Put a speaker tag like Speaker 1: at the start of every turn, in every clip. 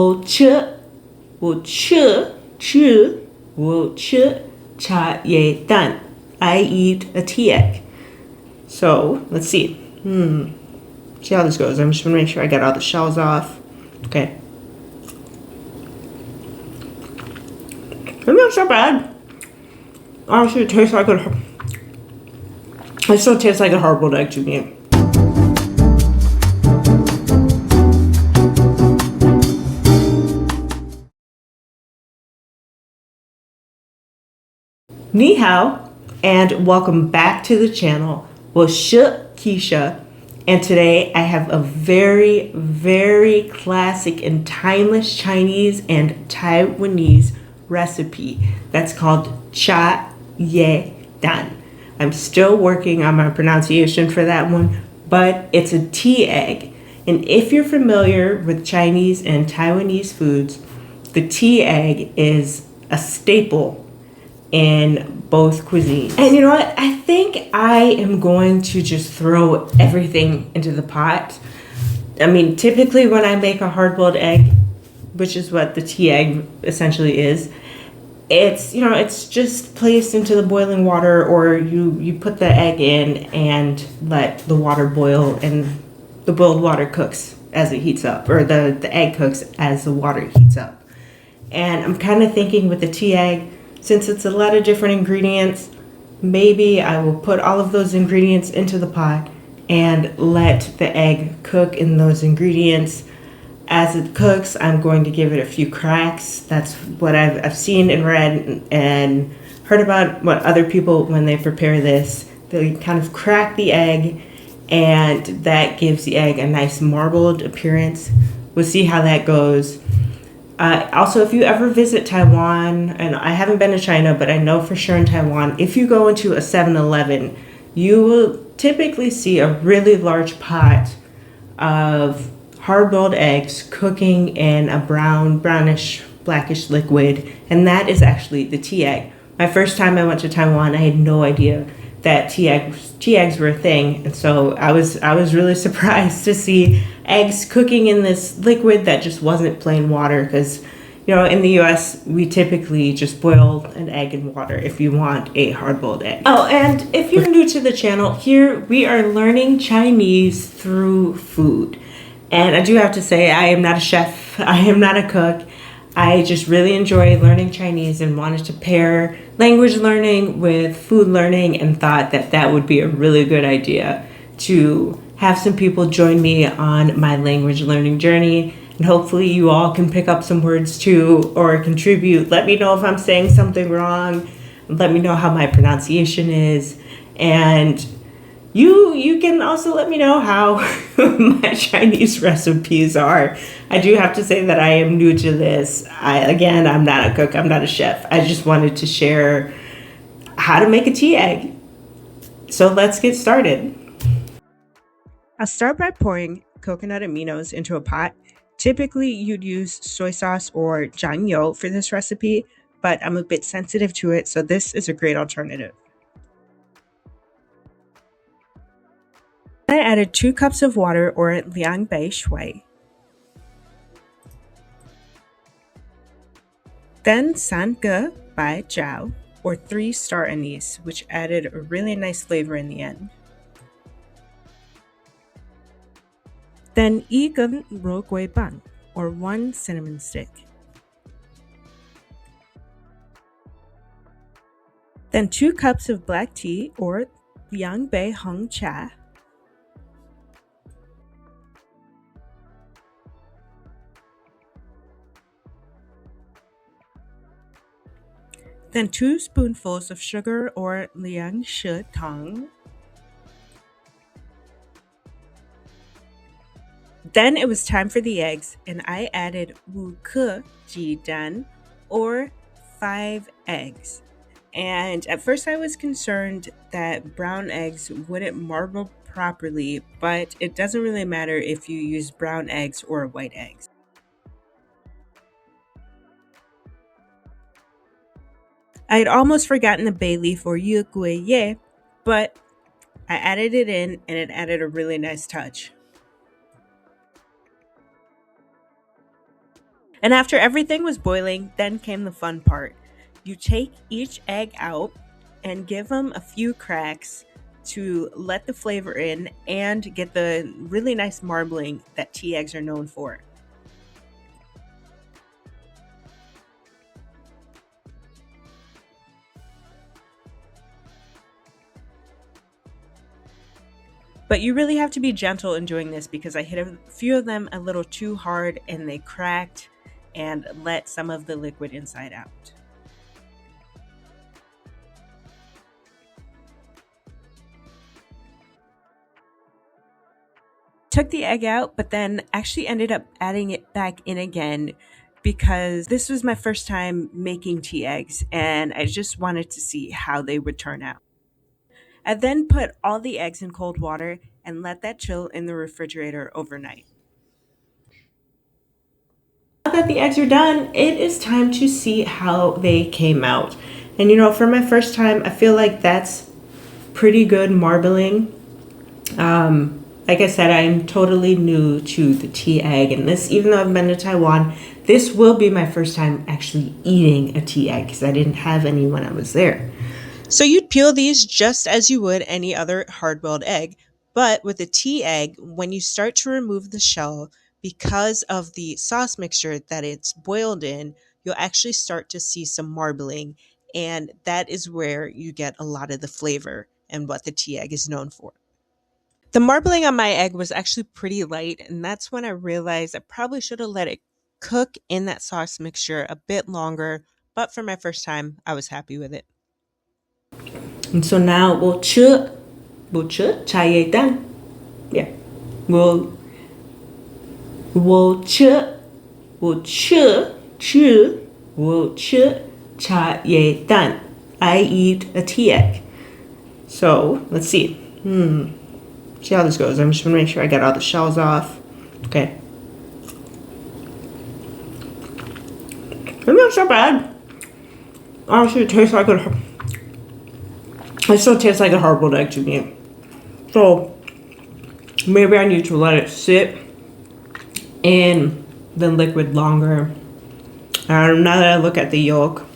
Speaker 1: 我吃我吃茶叶蛋. I eat a tea egg. So let's see. See how this goes. I'm just gonna make sure I get all the shells off. Okay. Maybe that's not bad. Honestly, it tastes like it still tastes like a hard-boiled egg to me. Ni hao, and welcome back to the channel. 我是 Keisha, and today I have a very, very classic and timeless Chinese and Taiwanese recipe that's called cha ye dan. I'm still working on my pronunciation for that one, but it's a tea egg. And if you're familiar with Chinese and Taiwanese foods, the tea egg is a staple in both cuisines. And you know what? I think I am going to just throw everything into the pot. I mean, typically when I make a hard-boiled egg, which is what the tea egg essentially is, it's just placed into the boiling water, or you put the egg in and let the water boil, and the boiled water cooks as it heats up, or the egg cooks as the water heats up. And I'm kind of thinking with the tea egg, since it's a lot of different ingredients, maybe I will put all of those ingredients into the pot and let the egg cook in those ingredients. As it cooks, I'm going to give it a few cracks. That's what I've seen and read and heard about what other people, when they prepare this, they kind of crack the egg, and that gives the egg a nice marbled appearance. We'll see how that goes. Also, if you ever visit Taiwan, and I haven't been to China, but I know for sure in Taiwan, if you go into a 7-Eleven, you will typically see a really large pot of hard-boiled eggs cooking in a brownish, blackish liquid, and that is actually the tea egg. My first time I went to Taiwan, I had no idea that tea eggs were a thing, and so I was really surprised to see eggs cooking in this liquid that just wasn't plain water, because in the US we typically just boil an egg in water if you want a hard-boiled egg. Oh, and if you're new to the channel, here we are learning Chinese through food. And I do have to say, I am not a chef, I am not a cook. I just really enjoy learning Chinese and wanted to pair language learning with food learning, and thought that that would be a really good idea to have some people join me on my language learning journey. And hopefully you all can pick up some words too, or contribute. Let me know if I'm saying something wrong. Let me know how my pronunciation is. And you can also let me know how my Chinese recipes are. I do have to say that I am new to this. I'm not a cook, I'm not a chef. I just wanted to share how to make a tea egg. So let's get started. I'll start by pouring coconut aminos into a pot. Typically, you'd use soy sauce or jiangyou for this recipe, but I'm a bit sensitive to it, so this is a great alternative. I added 2 cups of water, or liang bei shui. Then san ge bai jiao, or 3-star anise, which added a really nice flavor in the end. Then 一根 ro gui ban, or 1 cinnamon stick. Then 2 cups of black tea, or liang bei hong cha. Then 2 spoonfuls of sugar, or liang shi tang. Then it was time for the eggs, and I added 5颗鸡蛋, or 5 eggs. And at first I was concerned that brown eggs wouldn't marble properly, but it doesn't really matter if you use brown eggs or white eggs. I had almost forgotten the bay leaf, or yu gui ye, but I added it in, and it added a really nice touch. And after everything was boiling, then came the fun part. You take each egg out and give them a few cracks to let the flavor in and get the really nice marbling that tea eggs are known for. But you really have to be gentle in doing this because I hit a few of them a little too hard and they cracked and let some of the liquid inside out. Took the egg out, but then actually ended up adding it back in again because this was my first time making tea eggs and I just wanted to see how they would turn out. I then put all the eggs in cold water and let that chill in the refrigerator overnight. Now that the eggs are done, it is time to see how they came out. And for my first time, I feel like that's pretty good marbling. Like I said, I'm totally new to the tea egg, and this, even though I've been to Taiwan, this will be my first time actually eating a tea egg because I didn't have any when I was there. So you'd peel these just as you would any other hard-boiled egg, but with a tea egg, when you start to remove the shell, because of the sauce mixture that it's boiled in, you'll actually start to see some marbling, and that is where you get a lot of the flavor and what the tea egg is known for. The marbling on my egg was actually pretty light, and that's when I realized I probably should have let it cook in that sauce mixture a bit longer, but for my first time, I was happy with it. And so now we'll cha ye dan. Yeah. We'll cha cha ye dan. I eat a tea egg. So let's see. See how this goes. I'm just gonna make sure I get all the shells off. Okay. Maybe that's not bad. Honestly, it tastes like it still tastes like a hard-boiled egg to me. So maybe I need to let it sit in the liquid longer. Now that I look at the yolk,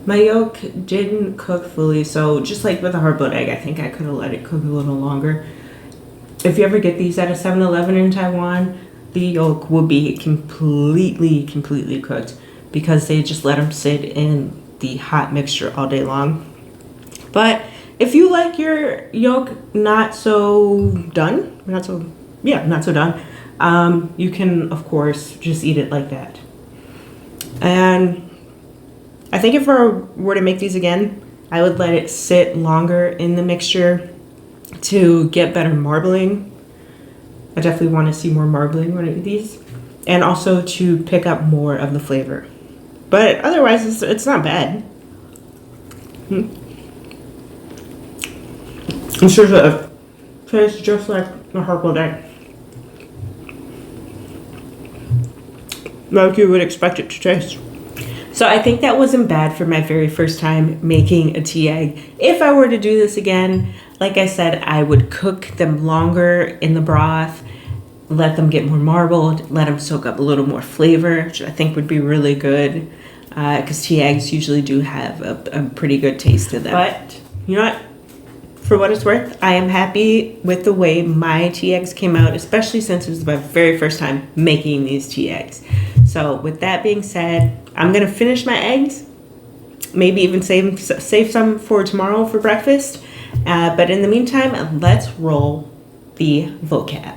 Speaker 1: my yolk didn't cook fully, so just like with a hard-boiled egg, I think I could have let it cook a little longer. If you ever get these at a 7-Eleven in Taiwan, the yolk will be completely cooked because they just let them sit in the hot mixture all day long. But if you like your yolk not so done, you can, of course, just eat it like that. And I think if I were to make these again, I would let it sit longer in the mixture to get better marbling. I definitely want to see more marbling when I eat these. And also to pick up more of the flavor. But otherwise, it's not bad. It's just it tastes just like a hard-boiled egg. Like you would expect it to taste. So I think that wasn't bad for my very first time making a tea egg. If I were to do this again, like I said, I would cook them longer in the broth, let them get more marbled, let them soak up a little more flavor, which I think would be really good because tea eggs usually do have a pretty good taste to them. But you know what? For what it's worth, I am happy with the way my tea eggs came out, especially since it was my very first time making these tea eggs. So with that being said, I'm going to finish my eggs, maybe even save some for tomorrow for breakfast. But in the meantime, let's roll the vocab.